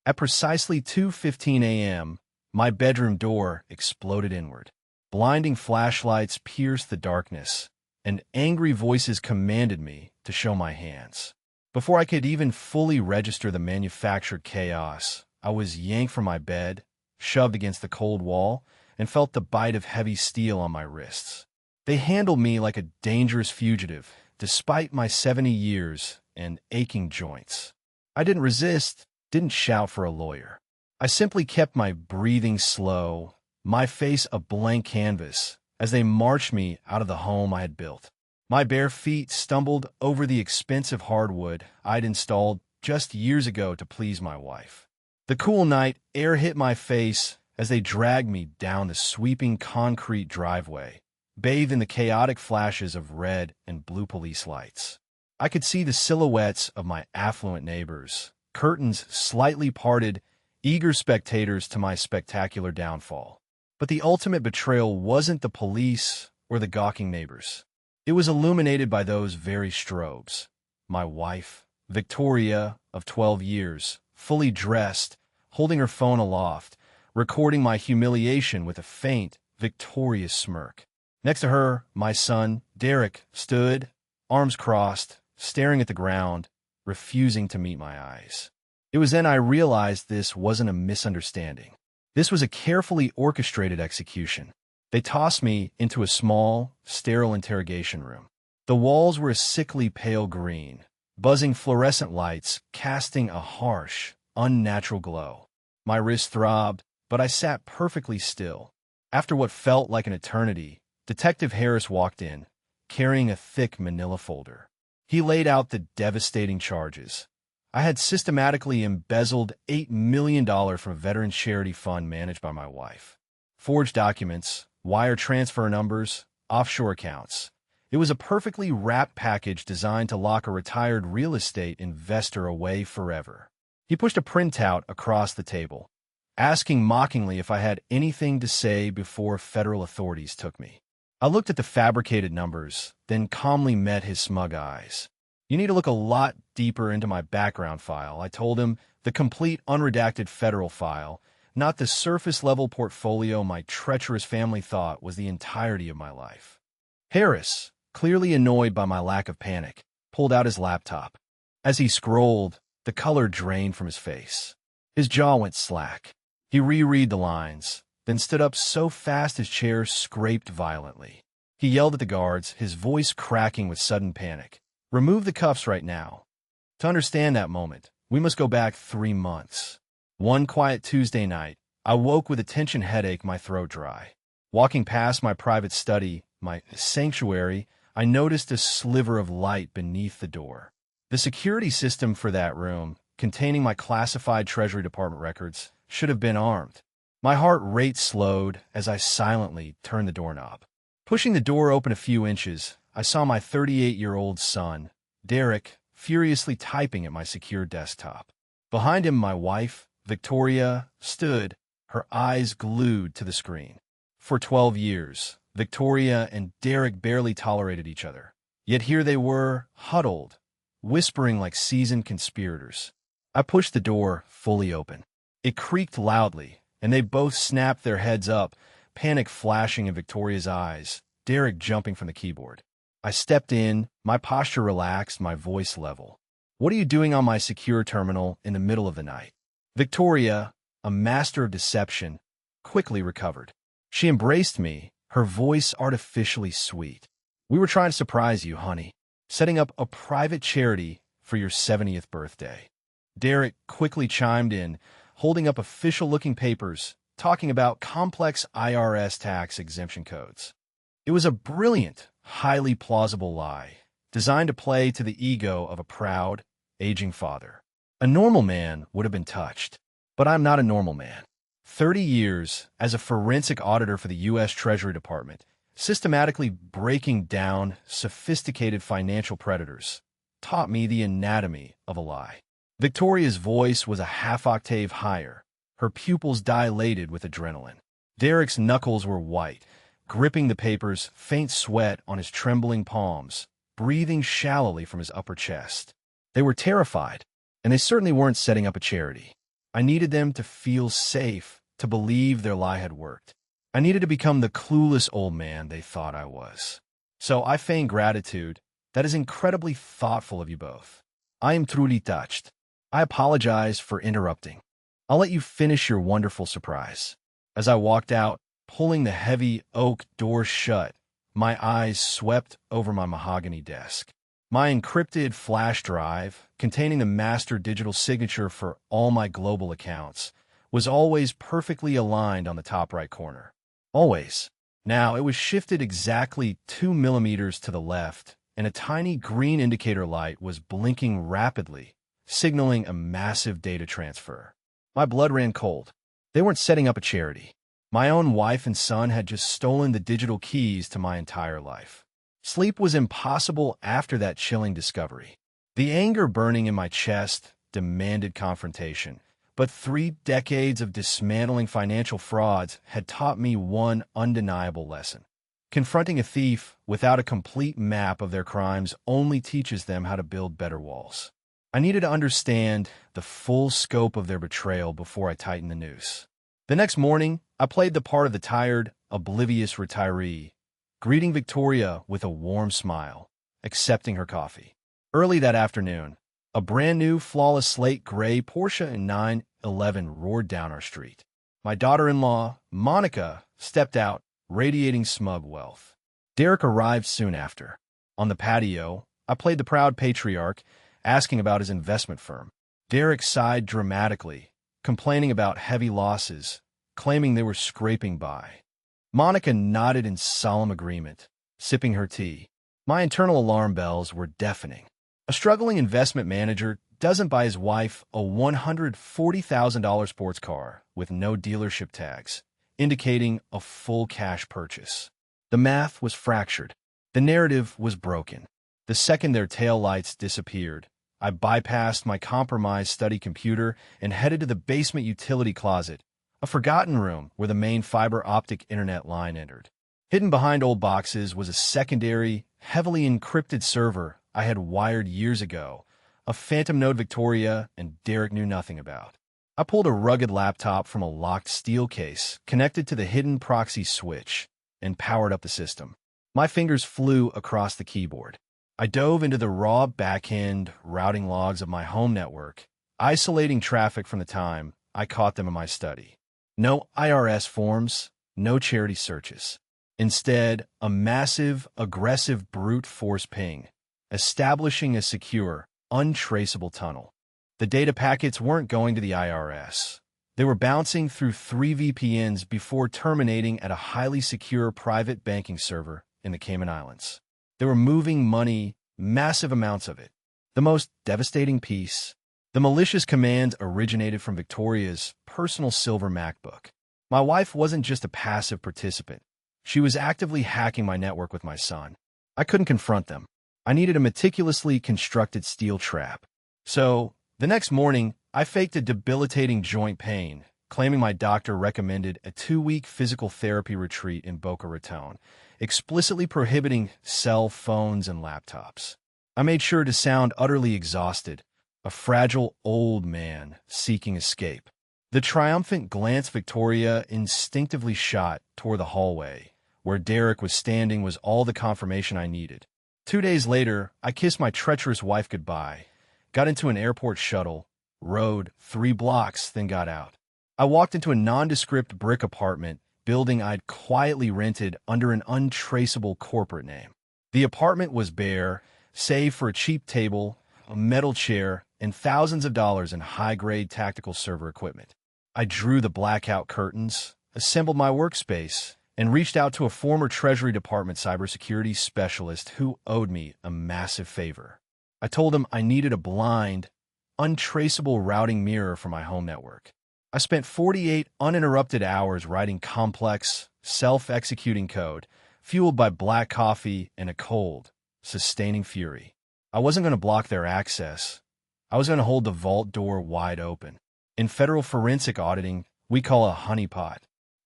At precisely 2:15 a.m., my bedroom door exploded inward. Blinding flashlights pierced the darkness, and angry voices commanded me to show my hands. Before I could even fully register the manufactured chaos, I was yanked from my bed, shoved against the cold wall, and felt the bite of heavy steel on my wrists. They handled me like a dangerous fugitive, despite my 70 years and aching joints. I didn't resist, didn't shout for a lawyer. I simply kept my breathing slow, my face a blank canvas, as they marched me out of the home I had built. My bare feet stumbled over the expensive hardwood I'd installed just years ago to please my wife. The cool night air hit my face as they dragged me down the sweeping concrete driveway, bathed in the chaotic flashes of red and blue police lights. I could see the silhouettes of my affluent neighbors, curtains slightly parted, eager spectators to my spectacular downfall. But the ultimate betrayal wasn't the police or the gawking neighbors. It was illuminated by those very strobes. My wife, Victoria, of 12 years, fully dressed, holding her phone aloft, recording my humiliation with a faint, victorious smirk. Next to her, my son, Derek, stood, arms crossed, staring at the ground, refusing to meet my eyes. It was then I realized this wasn't a misunderstanding. This was a carefully orchestrated execution. They tossed me into a small, sterile interrogation room. The walls were a sickly pale green, buzzing fluorescent lights casting a harsh, unnatural glow. My wrist throbbed, but I sat perfectly still. After what felt like an eternity, Detective Harris walked in, carrying a thick manila folder. He laid out the devastating charges. I had systematically embezzled $8 million from a veteran charity fund managed by my wife. Forged documents, wire transfer numbers, offshore accounts. It was a perfectly wrapped package designed to lock a retired real estate investor away forever. He pushed a printout across the table, asking mockingly if I had anything to say before federal authorities took me. I looked at the fabricated numbers, then calmly met his smug eyes. You need to look a lot deeper into my background file, I told him, the complete unredacted federal file, not the surface-level portfolio my treacherous family thought was the entirety of my life. Harris, clearly annoyed by my lack of panic, pulled out his laptop. As he scrolled, the color drained from his face. His jaw went slack. He reread the lines, then stood up so fast his chair scraped violently. He yelled at the guards, his voice cracking with sudden panic. "Remove the cuffs right now." To understand that moment, we must go back 3 months. One quiet Tuesday night, I woke with a tension headache, my throat dry. Walking past my private study, my sanctuary, I noticed a sliver of light beneath the door. The security system for that room, containing my classified Treasury Department records, should have been armed. My heart rate slowed as I silently turned the doorknob. Pushing the door open a few inches, I saw my 38-year-old son, Derek, furiously typing at my secure desktop. Behind him, my wife, Victoria, stood, her eyes glued to the screen. For 12 years, Victoria and Derek barely tolerated each other. Yet here they were, huddled, whispering like seasoned conspirators. I pushed the door fully open. It creaked loudly, and they both snapped their heads up, panic flashing in Victoria's eyes, Derek jumping from the keyboard. I stepped in, my posture relaxed, my voice level. "What are you doing on my secure terminal in the middle of the night?" Victoria, a master of deception, quickly recovered. She embraced me, her voice artificially sweet. "We were trying to surprise you, honey, setting up a private charity for your 70th birthday." Derek quickly chimed in, holding up official-looking papers, talking about complex IRS tax exemption codes. It was a brilliant, highly plausible lie, designed to play to the ego of a proud, aging father. A normal man would have been touched, but I'm not a normal man. 30 years as a forensic auditor for the US Treasury Department, systematically breaking down sophisticated financial predators, taught me the anatomy of a lie. Victoria's voice was a half-octave higher, her pupils dilated with adrenaline. Derek's knuckles were white, gripping the papers, faint sweat on his trembling palms, breathing shallowly from his upper chest. They were terrified, and they certainly weren't setting up a charity. I needed them to feel safe, to believe their lie had worked. I needed to become the clueless old man they thought I was. So I feigned gratitude. That is incredibly thoughtful of you both. I am truly touched. I apologize for interrupting. I'll let you finish your wonderful surprise. As I walked out, pulling the heavy oak door shut, my eyes swept over my mahogany desk. My encrypted flash drive, containing the master digital signature for all my global accounts, was always perfectly aligned on the top right corner. Always. Now, it was shifted exactly 2 millimeters to the left, and a tiny green indicator light was blinking rapidly, signaling a massive data transfer. My blood ran cold. They weren't setting up a charity. My own wife and son had just stolen the digital keys to my entire life. Sleep was impossible after that chilling discovery. The anger burning in my chest demanded confrontation, but 3 decades of dismantling financial frauds had taught me one undeniable lesson. Confronting a thief without a complete map of their crimes only teaches them how to build better walls. I needed to understand the full scope of their betrayal before I tightened the noose. The next morning, I played the part of the tired, oblivious retiree, greeting Victoria with a warm smile, accepting her coffee. Early that afternoon, a brand-new, flawless slate gray Porsche in 911 roared down our street. My daughter-in-law, Monica, stepped out, radiating smug wealth. Derek arrived soon after. On the patio, I played the proud patriarch, asking about his investment firm. Derek sighed dramatically, complaining about heavy losses, claiming they were scraping by. Monica nodded in solemn agreement, sipping her tea. My internal alarm bells were deafening. A struggling investment manager doesn't buy his wife a $140,000 sports car with no dealership tags, indicating a full cash purchase. The math was fractured. The narrative was broken. The second their taillights disappeared, I bypassed my compromised study computer and headed to the basement utility closet, a forgotten room where the main fiber optic internet line entered. Hidden behind old boxes was a secondary, heavily encrypted server I had wired years ago, a phantom node Victoria and Derek knew nothing about. I pulled a rugged laptop from a locked steel case connected to the hidden proxy switch and powered up the system. My fingers flew across the keyboard. I dove into the raw back-end routing logs of my home network, isolating traffic from the time I caught them in my study. No IRS forms, no charity searches. Instead, a massive, aggressive brute force ping, establishing a secure, untraceable tunnel. The data packets weren't going to the IRS. They were bouncing through 3 VPNs before terminating at a highly secure private banking server in the Cayman Islands. They were moving money, massive amounts of it. The most devastating piece, the malicious commands originated from Victoria's personal silver MacBook. My wife wasn't just a passive participant. She was actively hacking my network with my son. I couldn't confront them. I needed a meticulously constructed steel trap. So, the next morning, I faked a debilitating joint pain, claiming my doctor recommended a 2-week physical therapy retreat in Boca Raton, explicitly prohibiting cell phones and laptops. I made sure to sound utterly exhausted, a fragile old man seeking escape. The triumphant glance Victoria instinctively shot toward the hallway, where Derek was standing, was all the confirmation I needed. 2 days later, I kissed my treacherous wife goodbye, got into an airport shuttle, rode 3 blocks, then got out. I walked into a nondescript brick apartment building I'd quietly rented under an untraceable corporate name. The apartment was bare, save for a cheap table, a metal chair, and thousands of dollars in high-grade tactical server equipment. I drew the blackout curtains, assembled my workspace, and reached out to a former Treasury Department cybersecurity specialist who owed me a massive favor. I told him I needed a blind, untraceable routing mirror for my home network. I spent 48 uninterrupted hours writing complex, self-executing code, fueled by black coffee and a cold, sustaining fury. I wasn't going to block their access. I was going to hold the vault door wide open. In federal forensic auditing, we call a honeypot,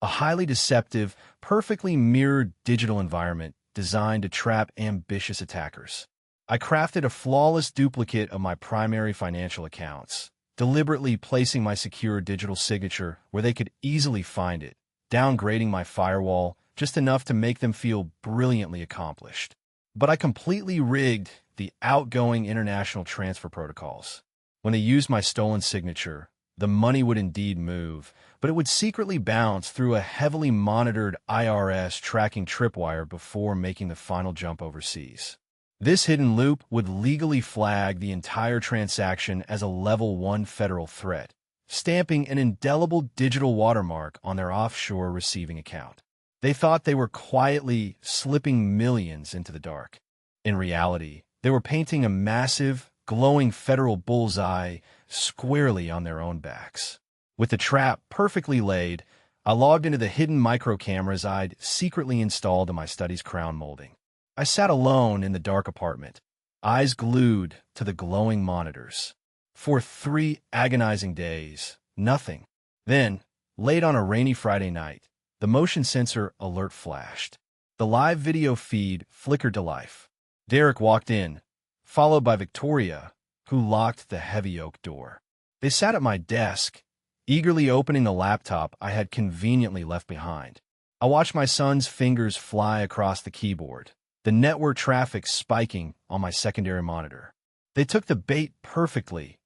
a highly deceptive, perfectly mirrored digital environment designed to trap ambitious attackers. I crafted a flawless duplicate of my primary financial accounts, deliberately placing my secure digital signature where they could easily find it, downgrading my firewall just enough to make them feel brilliantly accomplished. But I completely rigged the outgoing international transfer protocols. When they used my stolen signature, the money would indeed move, but it would secretly bounce through a heavily monitored IRS tracking tripwire before making the final jump overseas. This hidden loop would legally flag the entire transaction as a Level 1 federal threat, stamping an indelible digital watermark on their offshore receiving account. They thought they were quietly slipping millions into the dark. In reality, they were painting a massive, glowing federal bullseye squarely on their own backs. With the trap perfectly laid, I logged into the hidden micro cameras I'd secretly installed in my study's crown molding. I sat alone in the dark apartment, eyes glued to the glowing monitors. For 3 agonizing days, nothing. Then, late on a rainy Friday night, the motion sensor alert flashed. The live video feed flickered to life. Derek walked in, followed by Victoria, who locked the heavy oak door. They sat at my desk, eagerly opening the laptop I had conveniently left behind. I watched my son's fingers fly across the keyboard, the network traffic spiking on my secondary monitor. They took the bait perfectly,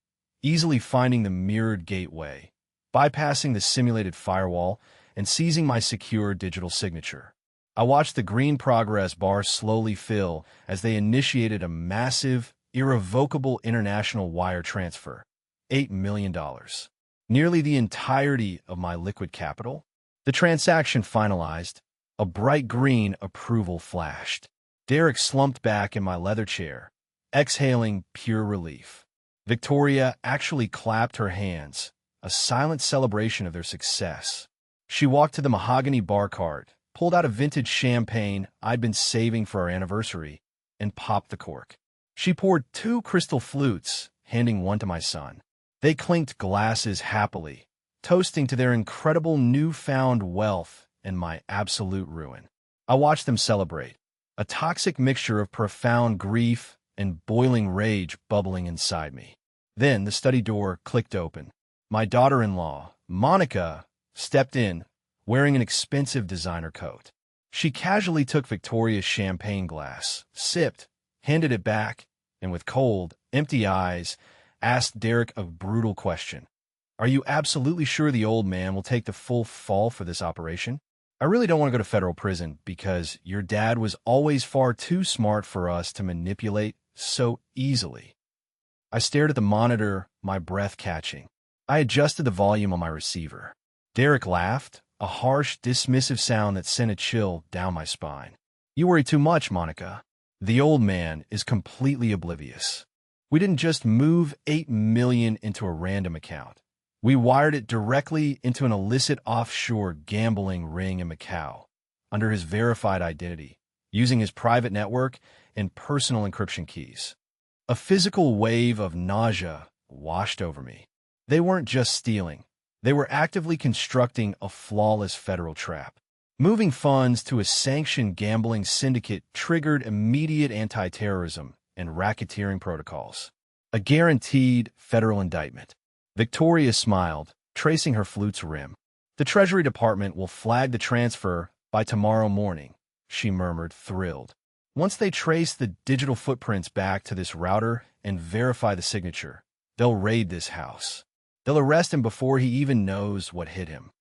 easily finding the mirrored gateway, bypassing the simulated firewall, and seizing my secure digital signature. I watched the green progress bar slowly fill as they initiated a massive, irrevocable international wire transfer, $8 million. Nearly the entirety of my liquid capital. The transaction finalized. A bright green approval flashed. Derek slumped back in my leather chair, exhaling pure relief. Victoria actually clapped her hands, a silent celebration of their success. She walked to the mahogany bar cart, pulled out a vintage champagne I'd been saving for our anniversary, and popped the cork. She poured 2 crystal flutes, handing one to my son. They clinked glasses happily, toasting to their incredible newfound wealth and my absolute ruin. I watched them celebrate, a toxic mixture of profound grief and boiling rage bubbling inside me. Then the study door clicked open. My daughter-in-law, Monica, stepped in, wearing an expensive designer coat. She casually took Victoria's champagne glass, sipped, handed it back, and with cold, empty eyes, asked Derek a brutal question. "Are you absolutely sure the old man will take the full fall for this operation? I really don't want to go to federal prison because your dad was always far too smart for us to manipulate so easily." I stared at the monitor, my breath catching. I adjusted the volume on my receiver. Derek laughed, a harsh, dismissive sound that sent a chill down my spine. "You worry too much, Monica. The old man is completely oblivious. We didn't just move $8 million into a random account. We wired it directly into an illicit offshore gambling ring in Macau, under his verified identity, using his private network and personal encryption keys." A physical wave of nausea washed over me. They weren't just stealing. They were actively constructing a flawless federal trap. Moving funds to a sanctioned gambling syndicate triggered immediate anti-terrorism and racketeering protocols. A guaranteed federal indictment. Victoria smiled, tracing her flute's rim. "The Treasury Department will flag the transfer by tomorrow morning," she murmured, thrilled. "Once they trace the digital footprints back to this router and verify the signature, they'll raid this house. They'll arrest him before he even knows what hit him."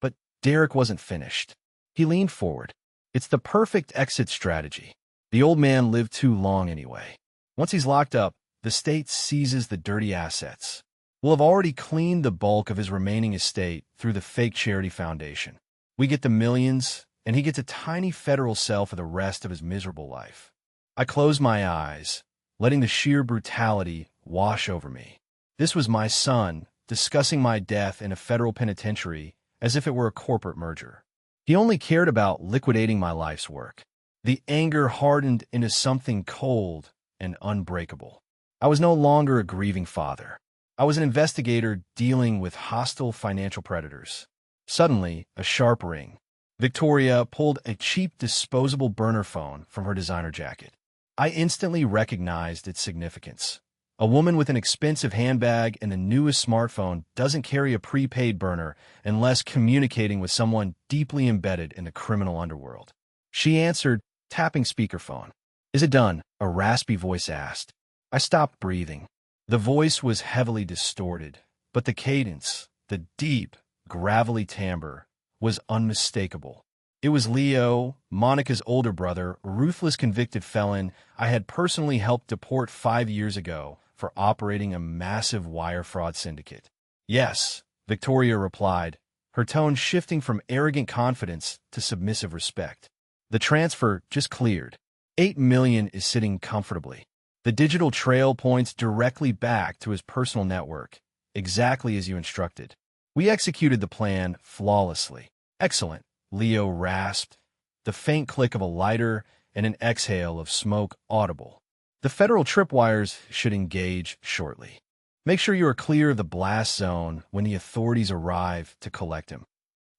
But Derek wasn't finished. He leaned forward. "It's the perfect exit strategy. The old man lived too long anyway. Once he's locked up, the state seizes the dirty assets. We'll have already cleaned the bulk of his remaining estate through the fake charity foundation. We get the millions, and he gets a tiny federal cell for the rest of his miserable life." I closed my eyes, letting the sheer brutality wash over me. This was my son discussing my death in a federal penitentiary as if it were a corporate merger. He only cared about liquidating my life's work. The anger hardened into something cold and unbreakable. I was no longer a grieving father. I was an investigator dealing with hostile financial predators. Suddenly, a sharp ring. Victoria pulled a cheap disposable burner phone from her designer jacket. I instantly recognized its significance. A woman with an expensive handbag and the newest smartphone doesn't carry a prepaid burner unless communicating with someone deeply embedded in the criminal underworld. She answered, tapping speakerphone. "Is it done?" a raspy voice asked. I stopped breathing. The voice was heavily distorted, but the cadence, the deep, gravelly timbre, was unmistakable. It was Leo, Monica's older brother, a ruthless convicted felon I had personally helped deport 5 years ago for operating a massive wire fraud syndicate. "Yes," Victoria replied, her tone shifting from arrogant confidence to submissive respect. "The transfer just cleared. $8 million is sitting comfortably. The digital trail points directly back to his personal network, exactly as you instructed. We executed the plan flawlessly." "Excellent," Leo rasped, the faint click of a lighter and an exhale of smoke audible. "The federal tripwires should engage shortly. Make sure you are clear of the blast zone when the authorities arrive to collect him."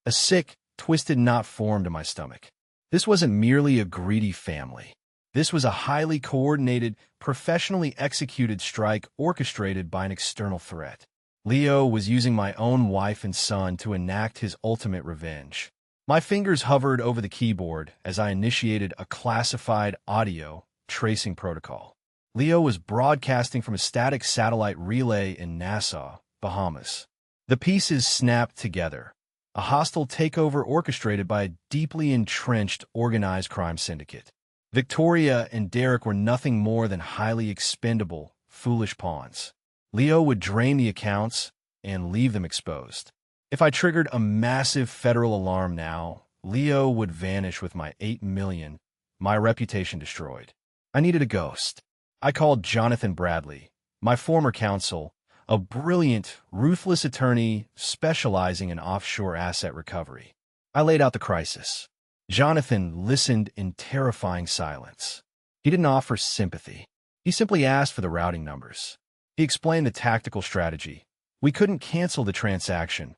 A sick, twisted knot formed in my stomach. This wasn't merely a greedy family. This was a highly coordinated, professionally executed strike orchestrated by an external threat. Leo was using my own wife and son to enact his ultimate revenge. My fingers hovered over the keyboard as I initiated a classified audio tracing protocol. Leo was broadcasting from a static satellite relay in Nassau, Bahamas. The pieces snapped together. A hostile takeover orchestrated by a deeply entrenched organized crime syndicate. Victoria and Derek were nothing more than highly expendable, foolish pawns. Leo would drain the accounts and leave them exposed. If I triggered a massive federal alarm now, Leo would vanish with my $8 million, my reputation destroyed. I needed a ghost. I called Jonathan Bradley, my former counsel, a brilliant, ruthless attorney specializing in offshore asset recovery. I laid out the crisis. Jonathan listened in terrifying silence. He didn't offer sympathy. He simply asked for the routing numbers. He explained the tactical strategy. We couldn't cancel the transaction.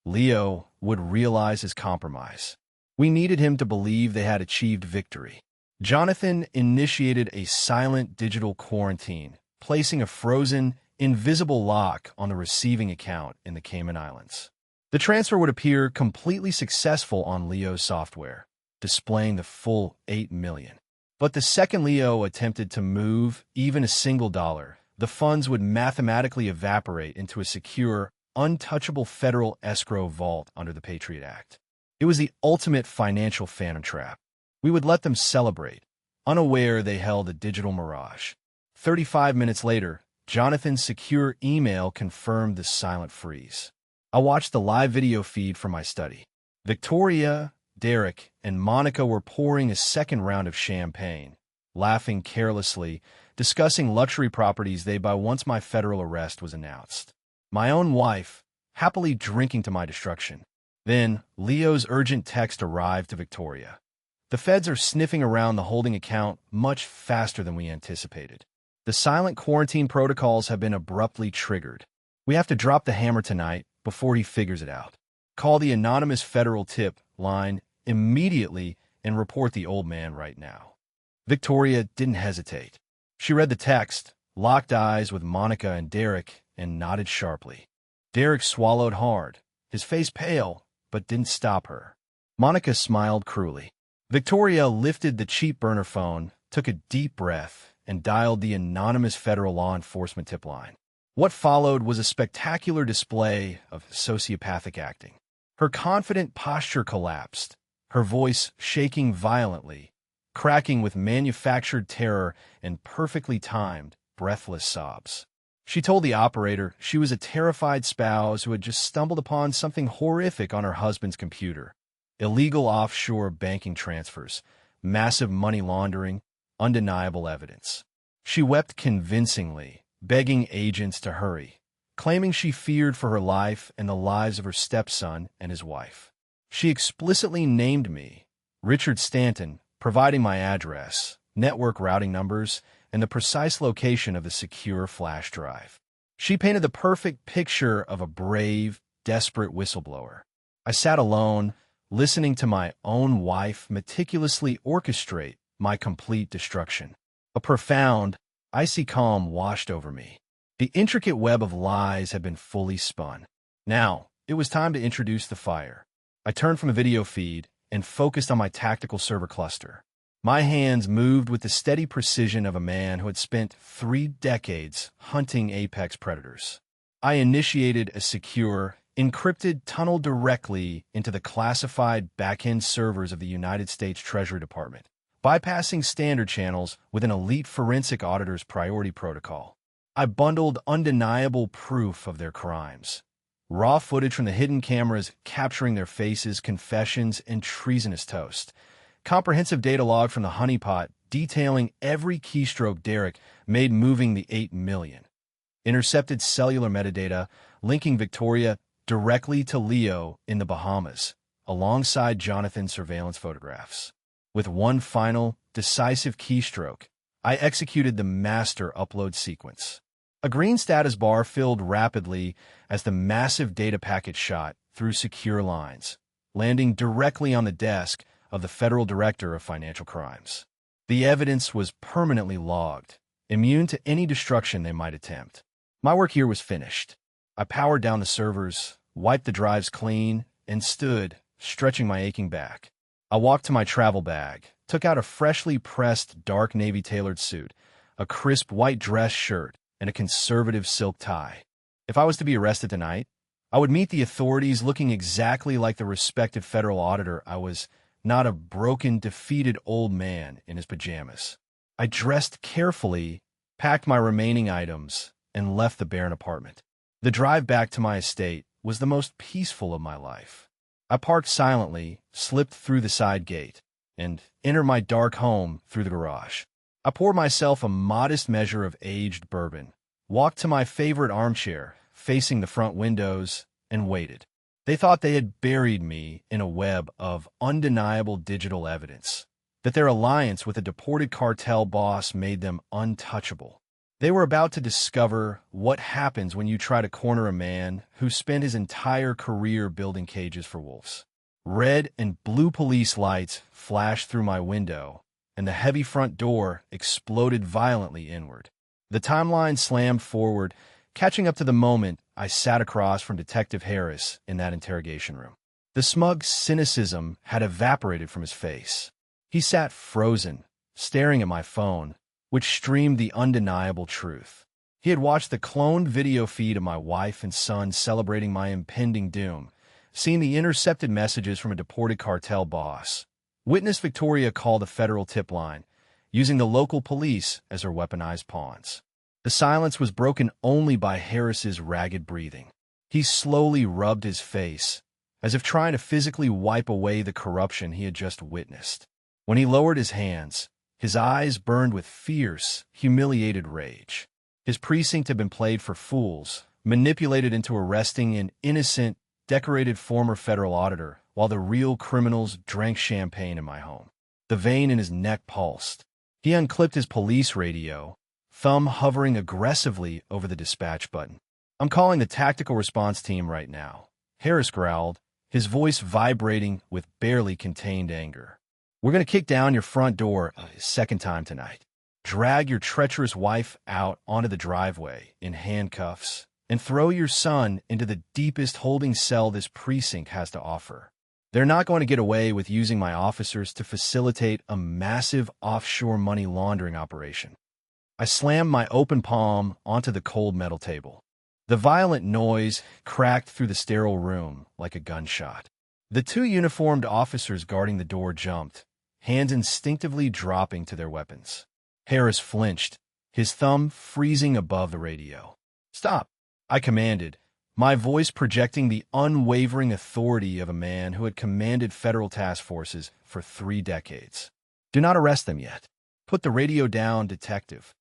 Leo would realize his compromise. We needed him to believe they had achieved victory. Jonathan initiated a silent digital quarantine, placing a frozen, invisible lock on the receiving account in the Cayman Islands. The transfer would appear completely successful on Leo's software, displaying the full $8 million. But the second Leo attempted to move even a single dollar, the funds would mathematically evaporate into a secure, untouchable federal escrow vault under the Patriot Act. It was the ultimate financial phantom trap. We would let them celebrate, unaware they held a digital mirage. 35 minutes later, Jonathan's secure email confirmed the silent freeze. I watched the live video feed from my study. Victoria, Derek, and Monica were pouring a second round of champagne, laughing carelessly, discussing luxury properties they buy once my federal arrest was announced. My own wife, happily drinking to my destruction. Then, Leo's urgent text arrived to Victoria. "The feds are sniffing around the holding account much faster than we anticipated. The silent quarantine protocols have been abruptly triggered. We have to drop the hammer tonight before he figures it out. Call the anonymous federal tip line immediately and report the old man right now." Victoria didn't hesitate. She read the text, locked eyes with Monica and Derek, and nodded sharply. Derek swallowed hard, his face pale, but didn't stop her. Monica smiled cruelly. Victoria lifted the cheap burner phone, took a deep breath, and dialed the anonymous federal law enforcement tip line. What followed was a spectacular display of sociopathic acting. Her confident posture collapsed, her voice shaking violently, cracking with manufactured terror and perfectly timed, breathless sobs. She told the operator she was a terrified spouse who had just stumbled upon something horrific on her husband's computer. Illegal offshore banking transfers, massive money laundering, undeniable evidence. She wept convincingly, begging agents to hurry, claiming she feared for her life and the lives of her stepson and his wife. She explicitly named me, Richard Stanton, providing my address, network routing numbers, and the precise location of the secure flash drive. She painted the perfect picture of a brave, desperate whistleblower. I sat alone, listening to my own wife meticulously orchestrate my complete destruction. A profound, icy calm washed over me. The intricate web of lies had been fully spun. Now, it was time to introduce the fire. I turned from a video feed and focused on my tactical server cluster. My hands moved with the steady precision of a man who had spent 3 decades hunting apex predators. I initiated a secure, encrypted tunnel directly into the classified back-end servers of the United States Treasury Department, bypassing standard channels with an elite forensic auditor's priority protocol. I bundled undeniable proof of their crimes. Raw footage from the hidden cameras capturing their faces, confessions, and treasonous toast. Comprehensive data log from the honeypot detailing every keystroke Derek made moving the 8 million. Intercepted cellular metadata linking Victoria directly to Leo in the Bahamas, alongside Jonathan's surveillance photographs. With one final, decisive keystroke, I executed the master upload sequence. A green status bar filled rapidly as the massive data packet shot through secure lines, landing directly on the desk of the Federal Director of Financial Crimes. The evidence was permanently logged, immune to any destruction they might attempt. My work here was finished. I powered down the servers, wiped the drives clean, and stood, stretching my aching back. I walked to my travel bag, took out a freshly pressed dark navy tailored suit, a crisp white dress shirt, and a conservative silk tie. If I was to be arrested tonight, I would meet the authorities looking exactly like the respected federal auditor I was, not a broken, defeated old man in his pajamas. I dressed carefully, packed my remaining items, and left the barren apartment. The drive back to my estate was the most peaceful of my life. I parked silently, slipped through the side gate, and entered my dark home through the garage. I poured myself a modest measure of aged bourbon, walked to my favorite armchair, facing the front windows, and waited. They thought they had buried me in a web of undeniable digital evidence, that their alliance with a deported cartel boss made them untouchable. They were about to discover what happens when you try to corner a man who spent his entire career building cages for wolves. Red and blue police lights flashed through my window, and the heavy front door exploded violently inward. The timeline slammed forward, catching up to the moment I sat across from Detective Harris in that interrogation room. The smug cynicism had evaporated from his face. He sat frozen, staring at my phone, which streamed the undeniable truth. He had watched the cloned video feed of my wife and son celebrating my impending doom, seen the intercepted messages from a deported cartel boss, witnessed Victoria call the federal tip line, using the local police as her weaponized pawns. The silence was broken only by Harris's ragged breathing. He slowly rubbed his face, as if trying to physically wipe away the corruption he had just witnessed. When he lowered his hands, his eyes burned with fierce, humiliated rage. His precinct had been played for fools, manipulated into arresting an innocent, decorated former federal auditor, while the real criminals drank champagne in my home. The vein in his neck pulsed. He unclipped his police radio, thumb hovering aggressively over the dispatch button. "I'm calling the tactical response team right now," Harris growled, his voice vibrating with barely contained anger. "We're going to kick down your front door a second time tonight. Drag your treacherous wife out onto the driveway in handcuffs, and throw your son into the deepest holding cell this precinct has to offer. They're not going to get away with using my officers to facilitate a massive offshore money laundering operation." I slammed my open palm onto the cold metal table. The violent noise cracked through the sterile room like a gunshot. The 2 uniformed officers guarding the door jumped, hands instinctively dropping to their weapons. Harris flinched, his thumb freezing above the radio. "Stop," I commanded, my voice projecting the unwavering authority of a man who had commanded federal task forces for 3 decades. "Do not arrest them yet. Put the radio down, detective."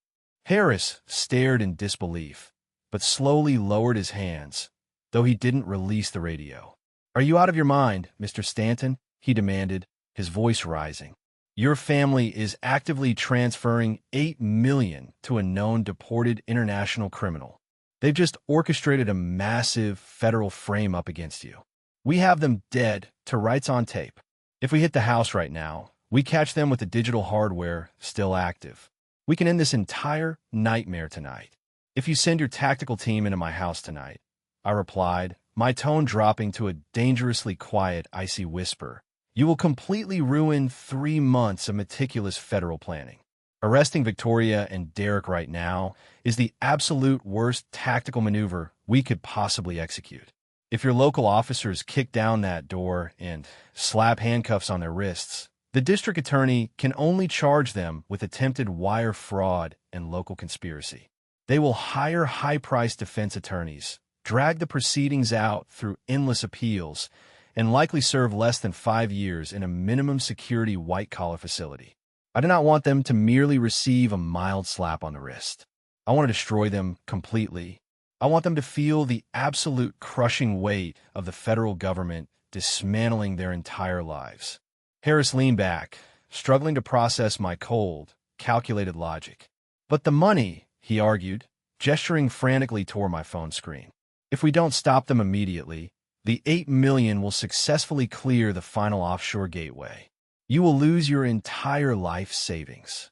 Harris stared in disbelief, but slowly lowered his hands, though he didn't release the radio. "Are you out of your mind, Mr. Stanton?" he demanded, his voice rising. "Your family is actively transferring $8 million to a known deported international criminal. They've just orchestrated a massive federal frame-up against you. We have them dead to rights on tape. If we hit the house right now, we catch them with the digital hardware still active. We can end this entire nightmare tonight. "If you send your tactical team into my house tonight," I replied, my tone dropping to a dangerously quiet, icy whisper, "you will completely ruin 3 months of meticulous federal planning. Arresting Victoria and Derek right now is the absolute worst tactical maneuver we could possibly execute. If your local officers kick down that door and slap handcuffs on their wrists, the district attorney can only charge them with attempted wire fraud and local conspiracy. They will hire high-priced defense attorneys, drag the proceedings out through endless appeals, and likely serve less than 5 years in a minimum security white-collar facility. I do not want them to merely receive a mild slap on the wrist. I want to destroy them completely. I want them to feel the absolute crushing weight of the federal government dismantling their entire lives." Harris leaned back, struggling to process my cold, calculated logic. "But the money," he argued, gesturing frantically toward my phone screen. "If we don't stop them immediately, the $8 million will successfully clear the final offshore gateway. You will lose your entire life savings."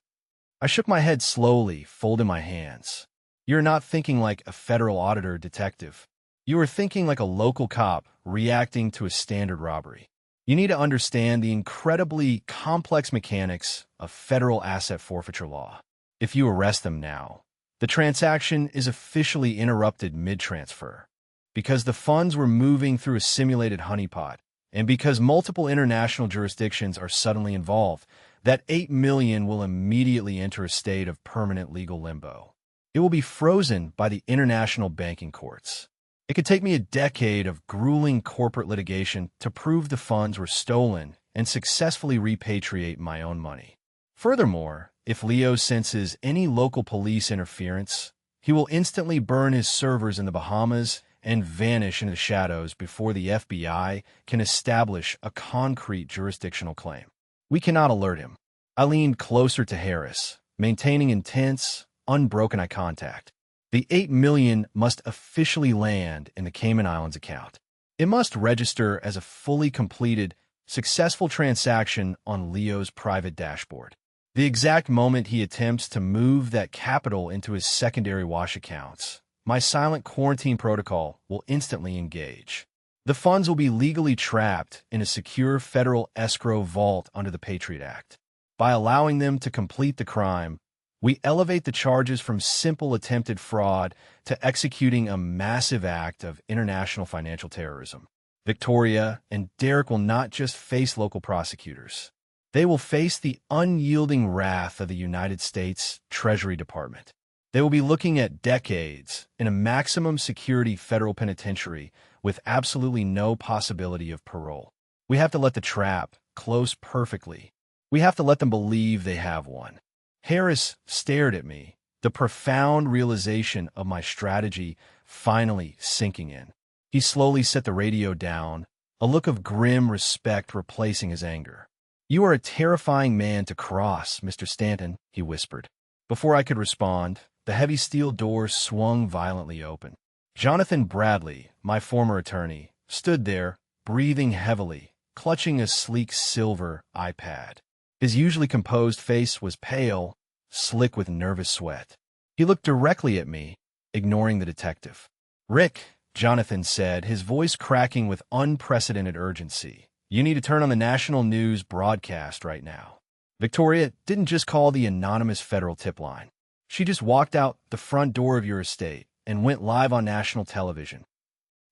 I shook my head slowly, folding my hands. "You're not thinking like a federal auditor detective. You are thinking like a local cop reacting to a standard robbery. You need to understand the incredibly complex mechanics of federal asset forfeiture law. If you arrest them now, the transaction is officially interrupted mid-transfer. Because the funds were moving through a simulated honeypot, and because multiple international jurisdictions are suddenly involved, that $8 million will immediately enter a state of permanent legal limbo. It will be frozen by the international banking courts. It could take me a decade of grueling corporate litigation to prove the funds were stolen and successfully repatriate my own money. Furthermore, if Leo senses any local police interference, he will instantly burn his servers in the Bahamas and vanish into the shadows before the FBI can establish a concrete jurisdictional claim. We cannot alert him." I leaned closer to Harris, maintaining intense, unbroken eye contact. "The $8 million must officially land in the Cayman Islands account. It must register as a fully completed, successful transaction on Leo's private dashboard. The exact moment he attempts to move that capital into his secondary wash accounts, my silent quarantine protocol will instantly engage. The funds will be legally trapped in a secure federal escrow vault under the Patriot Act. By allowing them to complete the crime, we elevate the charges from simple attempted fraud to executing a massive act of international financial terrorism. Victoria and Derek will not just face local prosecutors. They will face the unyielding wrath of the United States Treasury Department. They will be looking at decades in a maximum security federal penitentiary with absolutely no possibility of parole. We have to let the trap close perfectly. We have to let them believe they have one." Harris stared at me, the profound realization of my strategy finally sinking in. He slowly set the radio down, a look of grim respect replacing his anger. "You are a terrifying man to cross, Mr. Stanton," he whispered. Before I could respond, the heavy steel door swung violently open. Jonathan Bradley, my former attorney, stood there, breathing heavily, clutching a sleek silver iPad. His usually composed face was pale, slick with nervous sweat. He looked directly at me, ignoring the detective. "Rick," Jonathan said, his voice cracking with unprecedented urgency, "you need to turn on the national news broadcast right now. Victoria didn't just call the anonymous federal tip line. She just walked out the front door of your estate and went live on national television."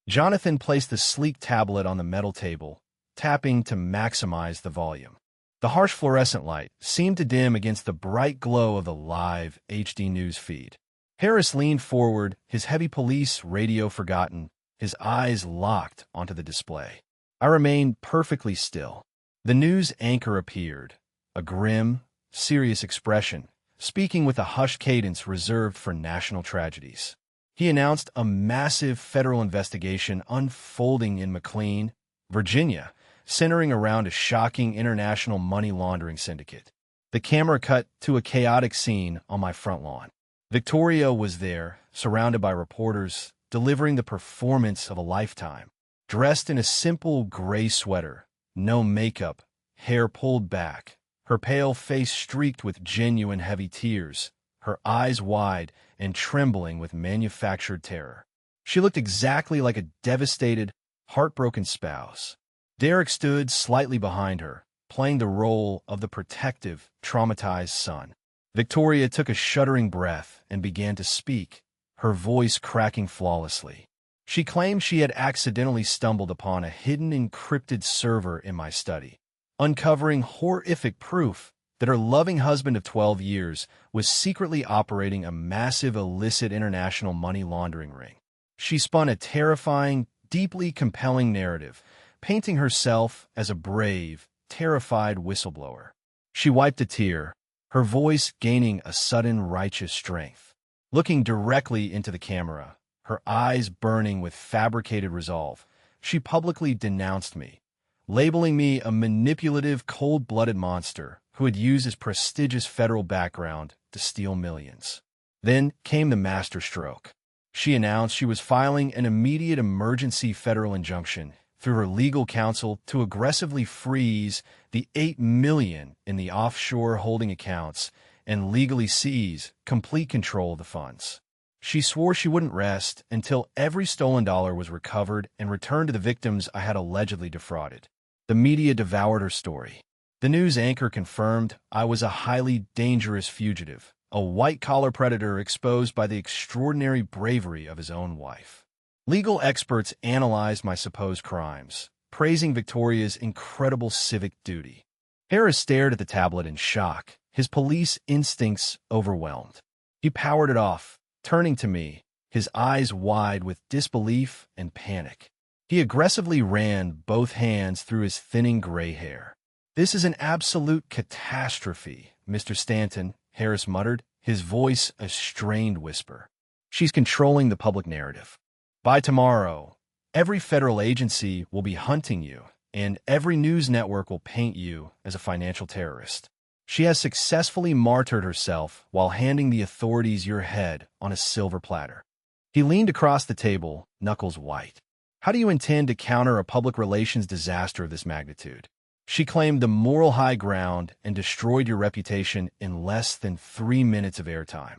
Jonathan placed the sleek tablet on the metal table, tapping to maximize the volume. The harsh fluorescent light seemed to dim against the bright glow of the live HD news feed. Harris leaned forward, his heavy police radio forgotten, his eyes locked onto the display. I remained perfectly still. The news anchor appeared, a grim, serious expression, speaking with a hushed cadence reserved for national tragedies. He announced a massive federal investigation unfolding in McLean, Virginia, centering around a shocking international money laundering syndicate. The camera cut to a chaotic scene on my front lawn. Victoria was there, surrounded by reporters, delivering the performance of a lifetime. Dressed in a simple gray sweater, no makeup, hair pulled back, her pale face streaked with genuine heavy tears, her eyes wide and trembling with manufactured terror. She looked exactly like a devastated, heartbroken spouse. Derek stood slightly behind her, playing the role of the protective, traumatized son. Victoria took a shuddering breath and began to speak, her voice cracking flawlessly. She claimed she had accidentally stumbled upon a hidden encrypted server in my study, uncovering horrific proof that her loving husband of 12 years was secretly operating a massive illicit international money laundering ring. She spun a terrifying, deeply compelling narrative, painting herself as a brave, terrified whistleblower. She wiped a tear, her voice gaining a sudden righteous strength. Looking directly into the camera, her eyes burning with fabricated resolve, she publicly denounced me, labeling me a manipulative, cold-blooded monster who had used his prestigious federal background to steal millions. Then came the masterstroke. She announced she was filing an immediate emergency federal injunction through her legal counsel to aggressively freeze the $8 million in the offshore holding accounts and legally seize complete control of the funds. She swore she wouldn't rest until every stolen dollar was recovered and returned to the victims I had allegedly defrauded. The media devoured her story. The news anchor confirmed I was a highly dangerous fugitive, a white-collar predator exposed by the extraordinary bravery of his own wife. Legal experts analyzed my supposed crimes, praising Victoria's incredible civic duty. Harris stared at the tablet in shock, his police instincts overwhelmed. He powered it off, turning to me, his eyes wide with disbelief and panic. He aggressively ran both hands through his thinning gray hair. "This is an absolute catastrophe, Mr. Stanton," Harris muttered, his voice a strained whisper. "She's controlling the public narrative. By tomorrow, every federal agency will be hunting you, and every news network will paint you as a financial terrorist. She has successfully martyred herself while handing the authorities your head on a silver platter." He leaned across the table, knuckles white. "How do you intend to counter a public relations disaster of this magnitude? She claimed the moral high ground and destroyed your reputation in less than 3 minutes of airtime."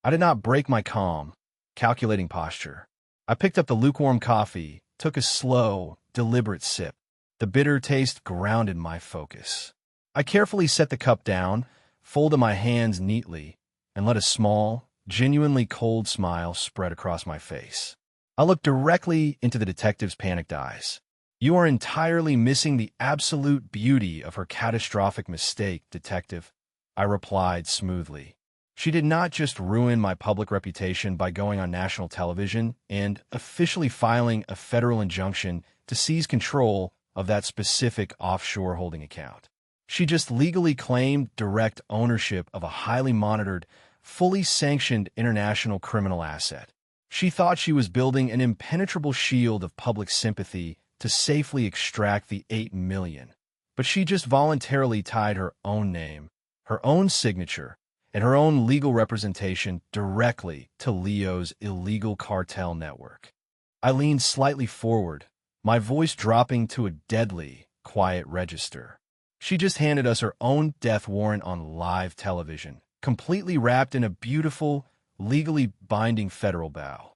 I did not break my calm, calculating posture. I picked up the lukewarm coffee, took a slow, deliberate sip. The bitter taste grounded my focus. I carefully set the cup down, folded my hands neatly, and let a small, genuinely cold smile spread across my face. I looked directly into the detective's panicked eyes. "You are entirely missing the absolute beauty of her catastrophic mistake, Detective," I replied smoothly. "She did not just ruin my public reputation by going on national television and officially filing a federal injunction to seize control of that specific offshore holding account. She just legally claimed direct ownership of a highly monitored, fully sanctioned international criminal asset. She thought she was building an impenetrable shield of public sympathy to safely extract the $8 million. But she just voluntarily tied her own name, her own signature, and her own legal representation directly to Leo's illegal cartel network." I leaned slightly forward, my voice dropping to a deadly, quiet register. "She just handed us her own death warrant on live television, completely wrapped in a beautiful, legally binding federal bow."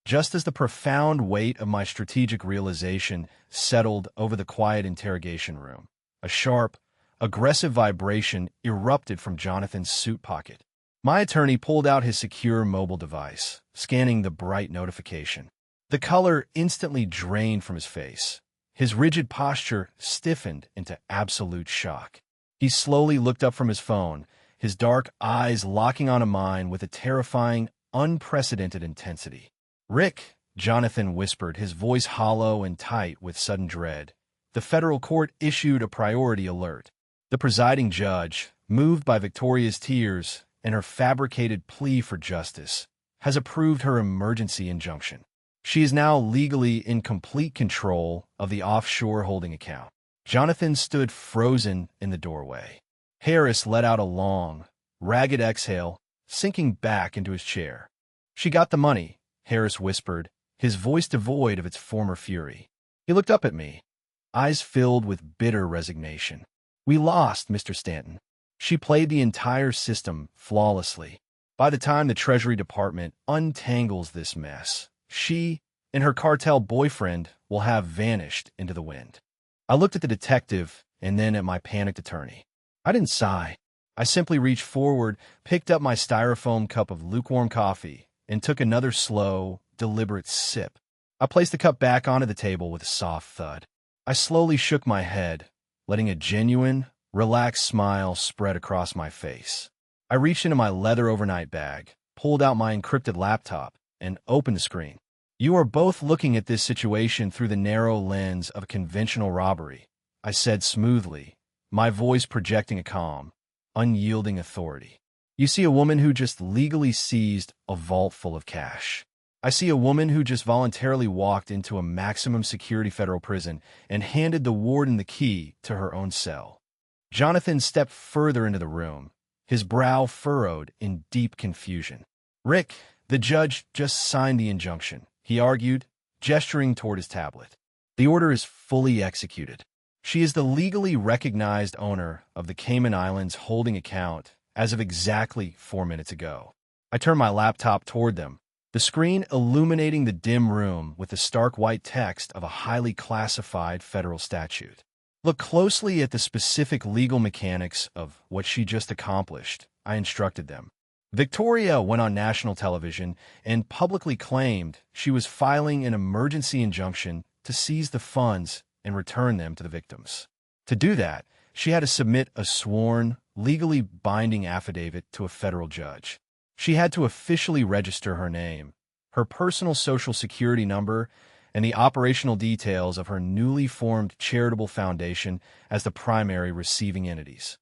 Just as the profound weight of my strategic realization settled over the quiet interrogation room, a sharp, aggressive vibration erupted from Jonathan's suit pocket. My attorney pulled out his secure mobile device, scanning the bright notification. The color instantly drained from his face. His rigid posture stiffened into absolute shock. He slowly looked up from his phone, his dark eyes locking onto mine with a terrifying, unprecedented intensity. "Rick," Jonathan whispered, his voice hollow and tight with sudden dread, "the federal court issued a priority alert. The presiding judge, moved by Victoria's tears and her fabricated plea for justice, has approved her emergency injunction. She is now legally in complete control of the offshore holding account." Jonathan stood frozen in the doorway. Harris let out a long, ragged exhale, sinking back into his chair. "She got the money," Harris whispered, his voice devoid of its former fury. He looked up at me, eyes filled with bitter resignation. "We lost, Mr. Stanton. She played the entire system flawlessly. By the time the Treasury Department untangles this mess, she and her cartel boyfriend will have vanished into the wind. I looked at the detective and then at my panicked attorney. I didn't sigh. I simply reached forward, picked up my styrofoam cup of lukewarm coffee, and took another slow, deliberate sip. I placed the cup back onto the table with a soft thud. I slowly shook my head, letting a genuine, relaxed smile spread across my face. I reached into my leather overnight bag, pulled out my encrypted laptop, and opened the screen. You are both looking at this situation through the narrow lens of a conventional robbery, I said smoothly, my voice projecting a calm, unyielding authority. You see a woman who just legally seized a vault full of cash. I see a woman who just voluntarily walked into a maximum security federal prison and handed the warden the key to her own cell. Jonathan stepped further into the room, his brow furrowed in deep confusion. Rick, the judge just signed the injunction, he argued, gesturing toward his tablet. The order is fully executed. She is the legally recognized owner of the Cayman Islands holding account as of exactly 4 minutes ago. I turned my laptop toward them, the screen illuminating the dim room with the stark white text of a highly classified federal statute. Look closely at the specific legal mechanics of what she just accomplished, I instructed them. Victoria went on national television and publicly claimed she was filing an emergency injunction to seize the funds and return them to the victims. To do that, she had to submit a sworn, legally binding affidavit to a federal judge. She had to officially register her name, her personal social security number, and the operational details of her newly formed charitable foundation as the primary receiving entities.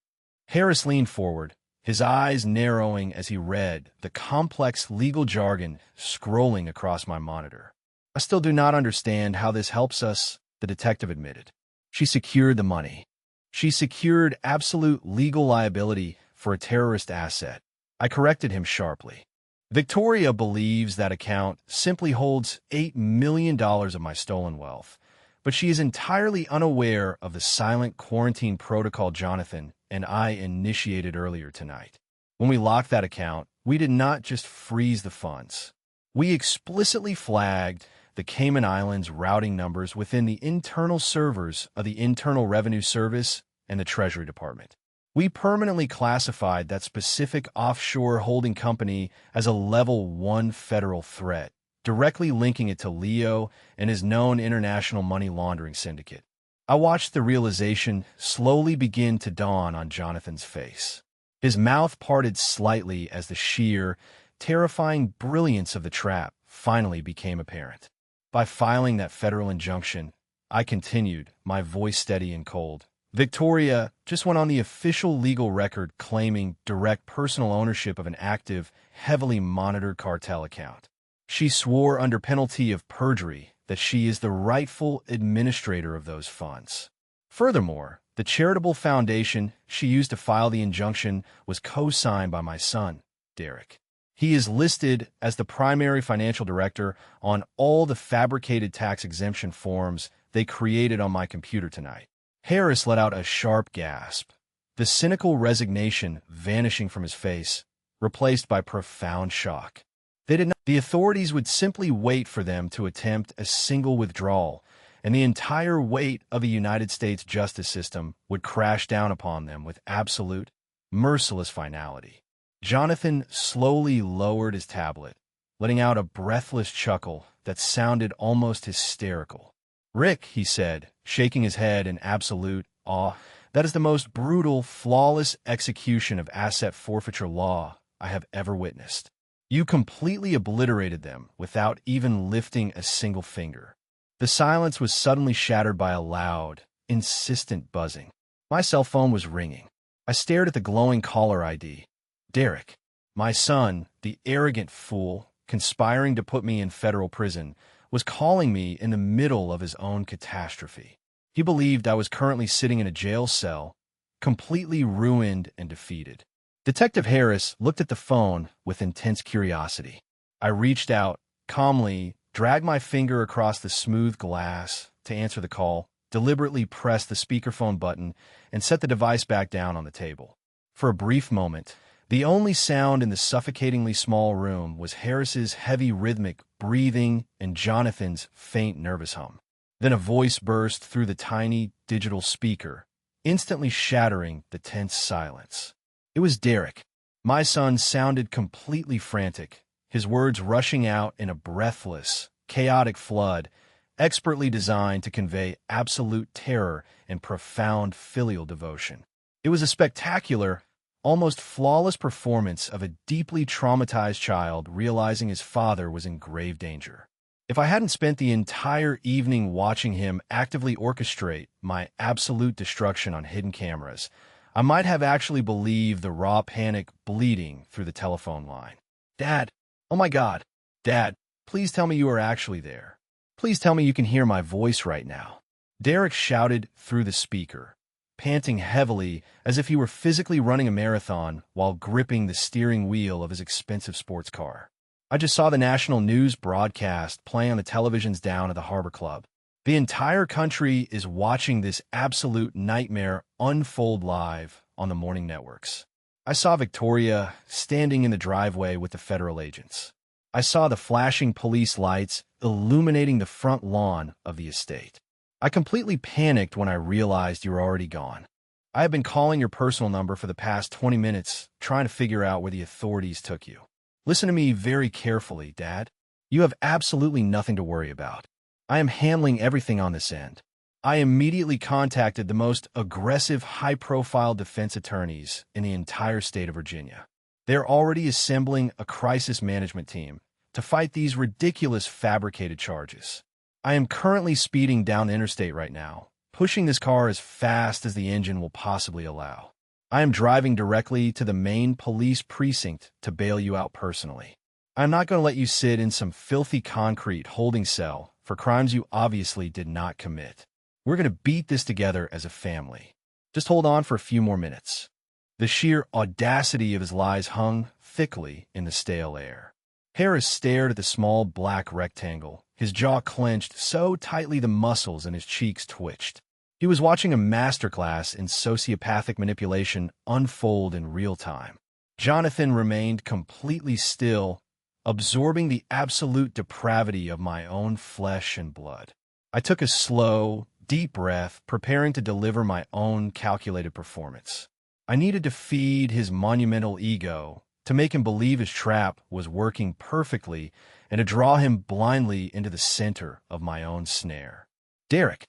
Harris leaned forward, his eyes narrowing as he read the complex legal jargon scrolling across my monitor. I still do not understand how this helps us, the detective admitted. She secured the money. She secured absolute legal liability for a terrorist asset. I corrected him sharply. Victoria believes that account simply holds $8 million of my stolen wealth, but she is entirely unaware of the silent quarantine protocol Jonathan and I initiated earlier tonight. When we locked that account, we did not just freeze the funds. We explicitly flagged the Cayman Islands routing numbers within the internal servers of the Internal Revenue Service and the Treasury Department. We permanently classified that specific offshore holding company as a Level 1 federal threat, directly linking it to Leo and his known international money laundering syndicate. I watched the realization slowly begin to dawn on Jonathan's face. His mouth parted slightly as the sheer, terrifying brilliance of the trap finally became apparent. By filing that federal injunction, I continued, my voice steady and cold. Victoria just went on the official legal record claiming direct personal ownership of an active, heavily monitored cartel account. She swore under penalty of perjury that she is the rightful administrator of those funds. Furthermore, the charitable foundation she used to file the injunction was co-signed by my son, Derek. He is listed as the primary financial director on all the fabricated tax exemption forms they created on my computer tonight. Harris let out a sharp gasp, the cynical resignation vanishing from his face, replaced by profound shock. The authorities would simply wait for them to attempt a single withdrawal, and the entire weight of a United States justice system would crash down upon them with absolute, merciless finality. Jonathan slowly lowered his tablet, letting out a breathless chuckle that sounded almost hysterical. Rick, he said, shaking his head in absolute awe, that is the most brutal, flawless execution of asset forfeiture law I have ever witnessed. You completely obliterated them without even lifting a single finger. The silence was suddenly shattered by a loud, insistent buzzing. My cell phone was ringing. I stared at the glowing caller ID. Derek, my son, the arrogant fool, conspiring to put me in federal prison, was calling me in the middle of his own catastrophe. He believed I was currently sitting in a jail cell, completely ruined and defeated. Detective Harris looked at the phone with intense curiosity. I reached out, calmly, dragged my finger across the smooth glass to answer the call, deliberately pressed the speakerphone button, and set the device back down on the table. For a brief moment, The only sound in the suffocatingly small room was Harris's heavy rhythmic breathing and Jonathan's faint nervous hum. Then a voice burst through the tiny digital speaker, instantly shattering the tense silence. It was Derek. My son sounded completely frantic, his words rushing out in a breathless, chaotic flood, expertly designed to convey absolute terror and profound filial devotion. It was a spectacular, almost flawless performance of a deeply traumatized child realizing his father was in grave danger. If I hadn't spent the entire evening watching him actively orchestrate my absolute destruction on hidden cameras, I might have actually believed the raw panic bleeding through the telephone line. "Dad! Oh my God! Dad, please tell me you are actually there. Please tell me you can hear my voice right now." Derek shouted through the speaker, panting heavily as if he were physically running a marathon while gripping the steering wheel of his expensive sports car. I just saw the national news broadcast play on the televisions down at the Harbor Club. The entire country is watching this absolute nightmare unfold live on the morning networks. I saw Victoria standing in the driveway with the federal agents. I saw the flashing police lights illuminating the front lawn of the estate. I completely panicked when I realized you were already gone. I have been calling your personal number for the past 20 minutes, trying to figure out where the authorities took you. Listen to me very carefully, Dad. You have absolutely nothing to worry about. I am handling everything on this end. I immediately contacted the most aggressive, high-profile defense attorneys in the entire state of Virginia. They're already assembling a crisis management team to fight these ridiculous fabricated charges. I am currently speeding down the interstate right now, pushing this car as fast as the engine will possibly allow. I am driving directly to the main police precinct to bail you out personally. I'm not going to let you sit in some filthy concrete holding cell for crimes you obviously did not commit. We're going to beat this together as a family. Just hold on for a few more minutes. The sheer audacity of his lies hung thickly in the stale air. Harris stared at the small black rectangle, his jaw clenched so tightly the muscles in his cheeks twitched. He was watching a masterclass in sociopathic manipulation unfold in real time. Jonathan remained completely still, absorbing the absolute depravity of my own flesh and blood. I took a slow, deep breath, preparing to deliver my own calculated performance. I needed to feed his monumental ego, to make him believe his trap was working perfectly, and to draw him blindly into the center of my own snare. Derek,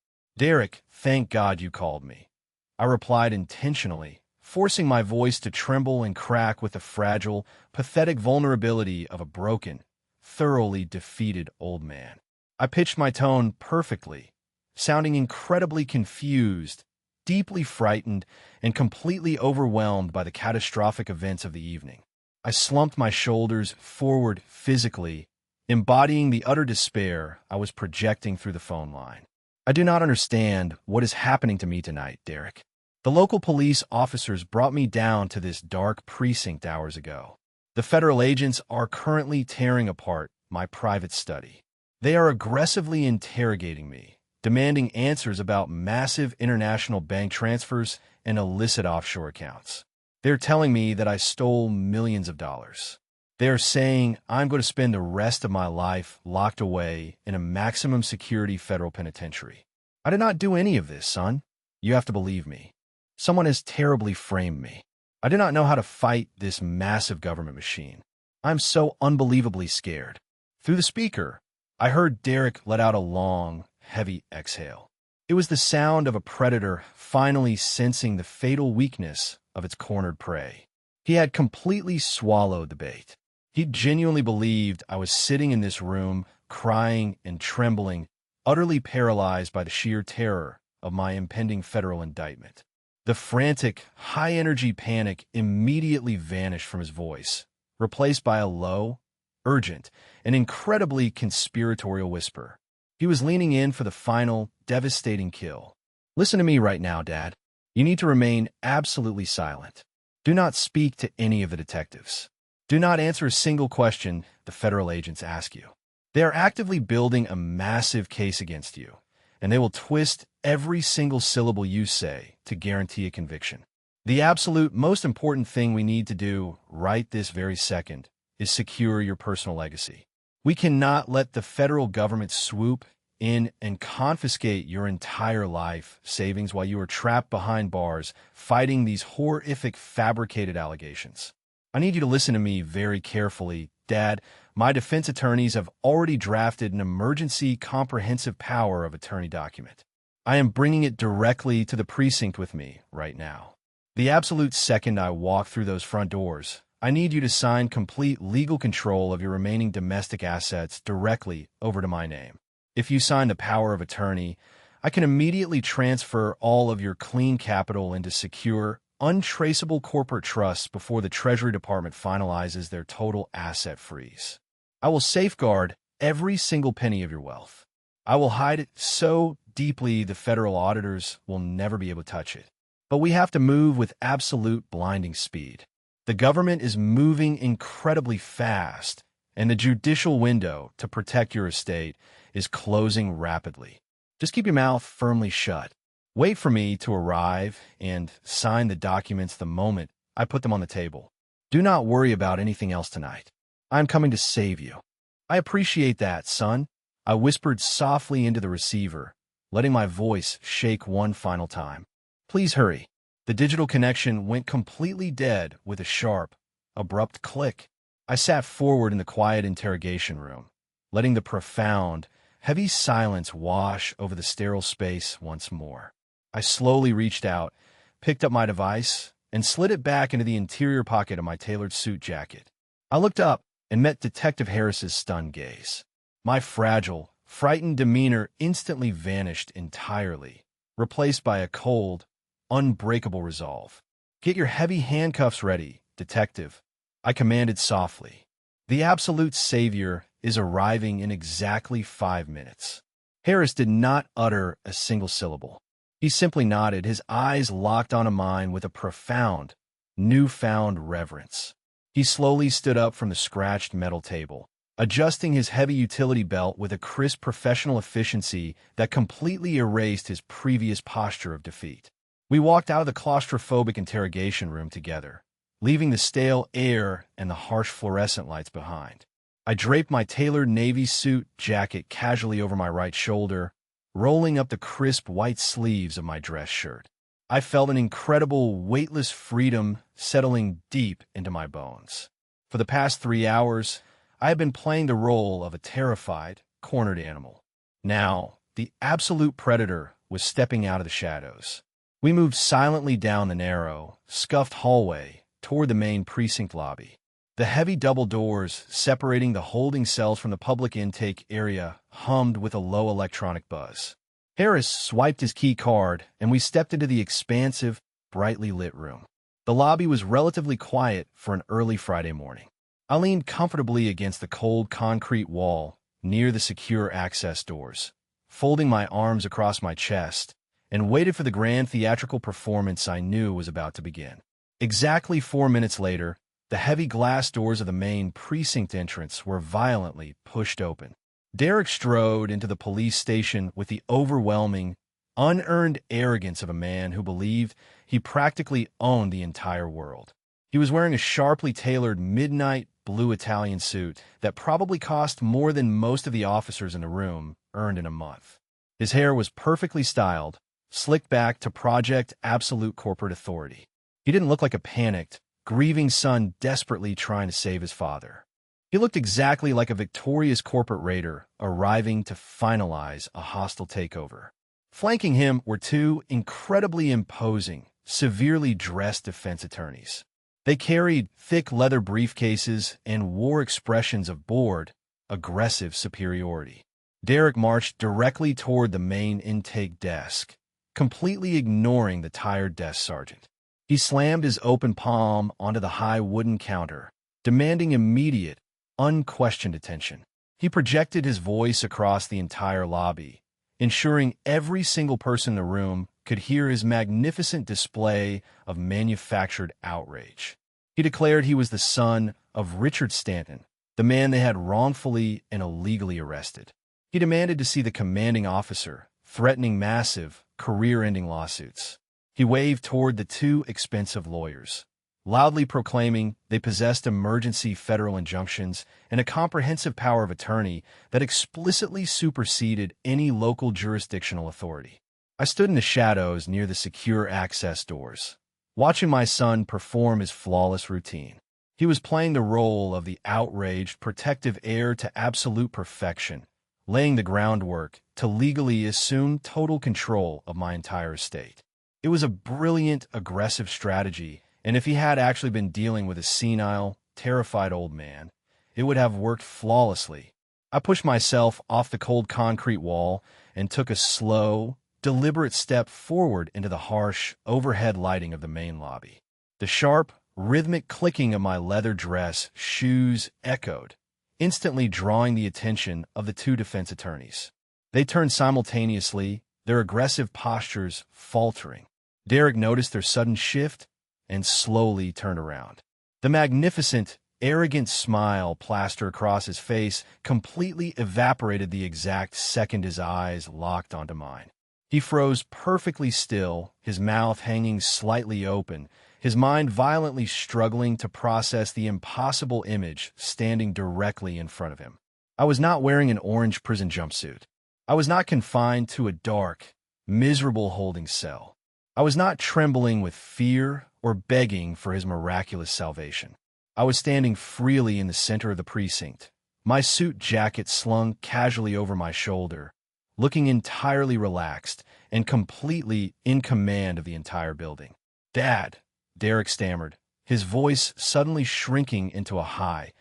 thank God you called me," I replied intentionally, forcing my voice to tremble and crack with the fragile, pathetic vulnerability of a broken, thoroughly defeated old man. I pitched my tone perfectly, sounding incredibly confused, deeply frightened, and completely overwhelmed by the catastrophic events of the evening. I slumped my shoulders forward physically, embodying the utter despair I was projecting through the phone line. "I do not understand what is happening to me tonight, Derek. The local police officers brought me down to this dark precinct hours ago. The federal agents are currently tearing apart my private study. They are aggressively interrogating me, demanding answers about massive international bank transfers and illicit offshore accounts. They're telling me that I stole millions of dollars. They're saying I'm going to spend the rest of my life locked away in a maximum security federal penitentiary. I did not do any of this, son. You have to believe me. Someone has terribly framed me. I do not know how to fight this massive government machine. I'm so unbelievably scared." Through the speaker, I heard Derek let out a long, heavy exhale. It was the sound of a predator finally sensing the fatal weakness of its cornered prey. He had completely swallowed the bait. He genuinely believed I was sitting in this room, crying and trembling, utterly paralyzed by the sheer terror of my impending federal indictment. The frantic, high-energy panic immediately vanished from his voice, replaced by a low, urgent, and incredibly conspiratorial whisper. He was leaning in for the final, devastating kill. "Listen to me right now, Dad. You need to remain absolutely silent. Do not speak to any of the detectives. Do not answer a single question the federal agents ask you. They are actively building a massive case against you, and they will twist every single syllable you say to guarantee a conviction. The absolute most important thing we need to do right this very second is secure your personal legacy. We cannot let the federal government swoop in and confiscate your entire life savings while you are trapped behind bars fighting these horrific fabricated allegations. I need you to listen to me very carefully, Dad. My defense attorneys have already drafted an emergency comprehensive power of attorney document. I am bringing it directly to the precinct with me right now. The absolute second I walk through those front doors, I need you to sign complete legal control of your remaining domestic assets directly over to my name. If you sign the power of attorney, I can immediately transfer all of your clean capital into secure, untraceable corporate trusts before the Treasury Department finalizes their total asset freeze. I will safeguard every single penny of your wealth. I will hide it so deeply the federal auditors will never be able to touch it. But we have to move with absolute blinding speed. The government is moving incredibly fast, and the judicial window to protect your estate is closing rapidly. Just keep your mouth firmly shut. Wait for me to arrive and sign the documents the moment I put them on the table. Do not worry about anything else tonight. I'm coming to save you. I appreciate that, son. I whispered softly into the receiver, letting my voice shake one final time. Please hurry. The digital connection went completely dead with a sharp, abrupt click. I sat forward in the quiet interrogation room, letting the profound, heavy silence wash over the sterile space once more. I slowly reached out, picked up my device, and slid it back into the interior pocket of my tailored suit jacket. I looked up and met Detective Harris's stunned gaze. My fragile, frightened demeanor instantly vanished entirely, replaced by a cold, unbreakable resolve. Get your heavy handcuffs ready, Detective, I commanded softly. The absolute savior is arriving in exactly 5 minutes. Harris did not utter a single syllable. He simply nodded, his eyes locked onto mine with a profound, newfound reverence. He slowly stood up from the scratched metal table, adjusting his heavy utility belt with a crisp professional efficiency that completely erased his previous posture of defeat. We walked out of the claustrophobic interrogation room together, leaving the stale air and the harsh fluorescent lights behind. I draped my tailored navy suit jacket casually over my right shoulder, rolling up the crisp white sleeves of my dress shirt. I felt an incredible, weightless freedom settling deep into my bones. For the past 3 hours, I had been playing the role of a terrified, cornered animal. Now, the absolute predator was stepping out of the shadows. We moved silently down the narrow, scuffed hallway toward the main precinct lobby. The heavy double doors separating the holding cells from the public intake area hummed with a low electronic buzz. Harris swiped his key card, and we stepped into the expansive, brightly lit room. The lobby was relatively quiet for an early Friday morning. I leaned comfortably against the cold concrete wall near the secure access doors, folding my arms across my chest, and waited for the grand theatrical performance I knew was about to begin. Exactly 4 minutes later, the heavy glass doors of the main precinct entrance were violently pushed open. Derek strode into the police station with the overwhelming, unearned arrogance of a man who believed he practically owned the entire world. He was wearing a sharply tailored midnight blue Italian suit that probably cost more than most of the officers in the room earned in a month. His hair was perfectly styled, slicked back to project absolute corporate authority. He didn't look like a panicked, grieving son desperately trying to save his father. He looked exactly like a victorious corporate raider arriving to finalize a hostile takeover. Flanking him were 2 incredibly imposing, severely dressed defense attorneys. They carried thick leather briefcases and wore expressions of bored, aggressive superiority. Derek marched directly toward the main intake desk, completely ignoring the tired desk sergeant. He slammed his open palm onto the high wooden counter, demanding immediate, unquestioned attention. He projected his voice across the entire lobby, ensuring every single person in the room could hear his magnificent display of manufactured outrage. He declared he was the son of Richard Stanton, the man they had wrongfully and illegally arrested. He demanded to see the commanding officer, threatening massive, career-ending lawsuits. He waved toward the two expensive lawyers, loudly proclaiming they possessed emergency federal injunctions and a comprehensive power of attorney that explicitly superseded any local jurisdictional authority. I stood in the shadows near the secure access doors, watching my son perform his flawless routine. He was playing the role of the outraged, protective heir to absolute perfection, laying the groundwork to legally assume total control of my entire estate. It was a brilliant, aggressive strategy, and if he had actually been dealing with a senile, terrified old man, it would have worked flawlessly. I pushed myself off the cold concrete wall and took a slow, deliberate step forward into the harsh, overhead lighting of the main lobby. The sharp, rhythmic clicking of my leather dress shoes echoed, instantly drawing the attention of the two defense attorneys. They turned simultaneously, their aggressive postures faltering. Derek noticed their sudden shift and slowly turned around. The magnificent, arrogant smile plastered across his face completely evaporated the exact second his eyes locked onto mine. He froze perfectly still, his mouth hanging slightly open, his mind violently struggling to process the impossible image standing directly in front of him. I was not wearing an orange prison jumpsuit. I was not confined to a dark, miserable holding cell. I was not trembling with fear or begging for his miraculous salvation. I was standing freely in the center of the precinct, my suit jacket slung casually over my shoulder, looking entirely relaxed and completely in command of the entire building. "Dad," Derek stammered, his voice suddenly shrinking into a high,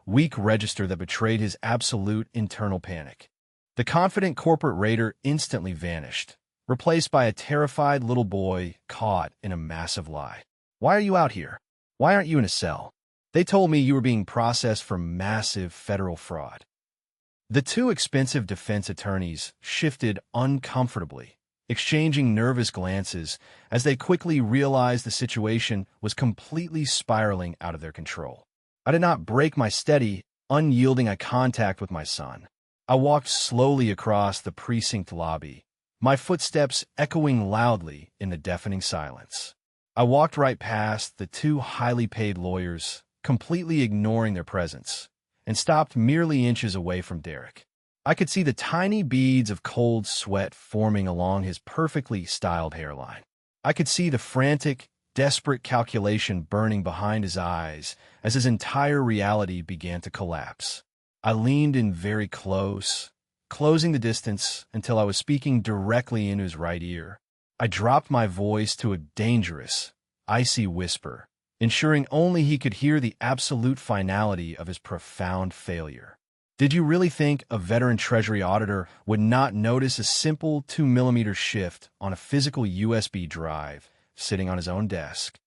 weak register that betrayed his absolute internal panic. The confident corporate raider instantly vanished, replaced by a terrified little boy caught in a massive lie. "Why are you out here? Why aren't you in a cell? They told me you were being processed for massive federal fraud." The two expensive defense attorneys shifted uncomfortably, exchanging nervous glances as they quickly realized the situation was completely spiraling out of their control. I did not break my steady, unyielding eye contact with my son. I walked slowly across the precinct lobby, my footsteps echoing loudly in the deafening silence. I walked right past the two highly paid lawyers, completely ignoring their presence, and stopped merely inches away from Derek. I could see the tiny beads of cold sweat forming along his perfectly styled hairline. I could see the frantic, desperate calculation burning behind his eyes as his entire reality began to collapse. I leaned in very close, closing the distance until I was speaking directly into his right ear. I dropped my voice to a dangerous, icy whisper, ensuring only he could hear the absolute finality of his profound failure. "Did you really think a veteran Treasury auditor would not notice a simple 2mm shift on a physical USB drive sitting on his own desk?"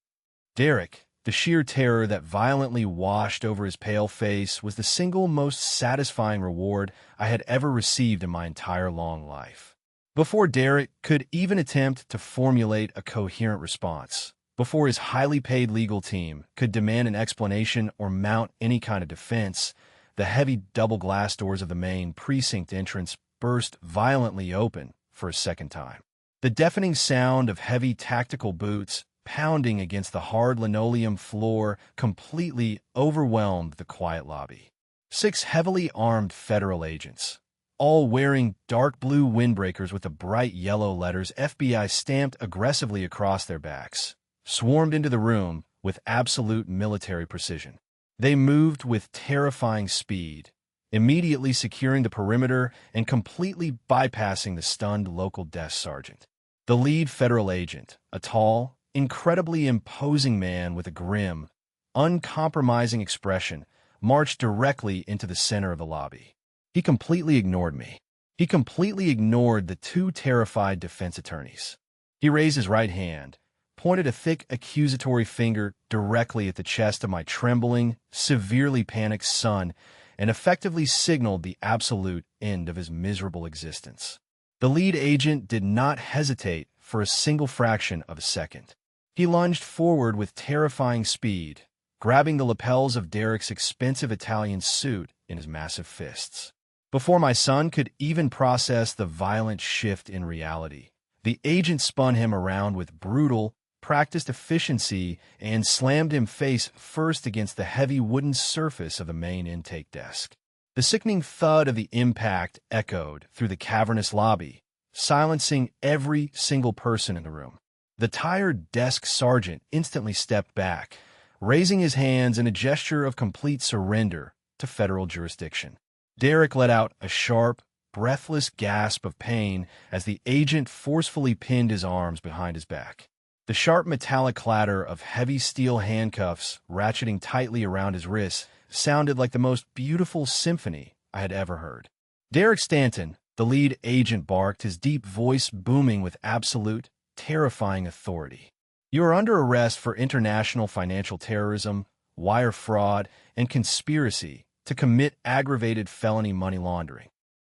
Derek, the sheer terror that violently washed over his pale face, was the single most satisfying reward I had ever received in my entire long life. Before Derek could even attempt to formulate a coherent response, before his highly paid legal team could demand an explanation or mount any kind of defense, the heavy double glass doors of the main precinct entrance burst violently open for a second time. The deafening sound of heavy tactical boots pounding against the hard linoleum floor completely overwhelmed the quiet lobby. 6 heavily armed federal agents, all wearing dark blue windbreakers with the bright yellow letters FBI stamped aggressively across their backs, swarmed into the room with absolute military precision. They moved with terrifying speed, immediately securing the perimeter and completely bypassing the stunned local desk sergeant. The lead federal agent, a tall, incredibly imposing man with a grim, uncompromising expression, marched directly into the center of the lobby. He completely ignored me. He completely ignored the two terrified defense attorneys. He raised his right hand, pointed a thick accusatory finger directly at the chest of my trembling, severely panicked son, and effectively signaled the absolute end of his miserable existence. The lead agent did not hesitate for a single fraction of a second. He lunged forward with terrifying speed, grabbing the lapels of Derek's expensive Italian suit in his massive fists. Before my son could even process the violent shift in reality, The agent spun him around with brutal, practiced efficiency and slammed him face first against the heavy wooden surface of the main intake desk. The sickening thud of the impact echoed through the cavernous lobby, silencing every single person in the room. The tired desk sergeant instantly stepped back, raising his hands in a gesture of complete surrender to federal jurisdiction. Derek let out a sharp, breathless gasp of pain as the agent forcefully pinned his arms behind his back. The sharp metallic clatter of heavy steel handcuffs ratcheting tightly around his wrists sounded like the most beautiful symphony I had ever heard. Derek Stanton, the lead agent, barked, his deep voice booming with absolute, terrifying authority. You are under arrest for international financial terrorism, wire fraud, and conspiracy to commit aggravated felony money laundering.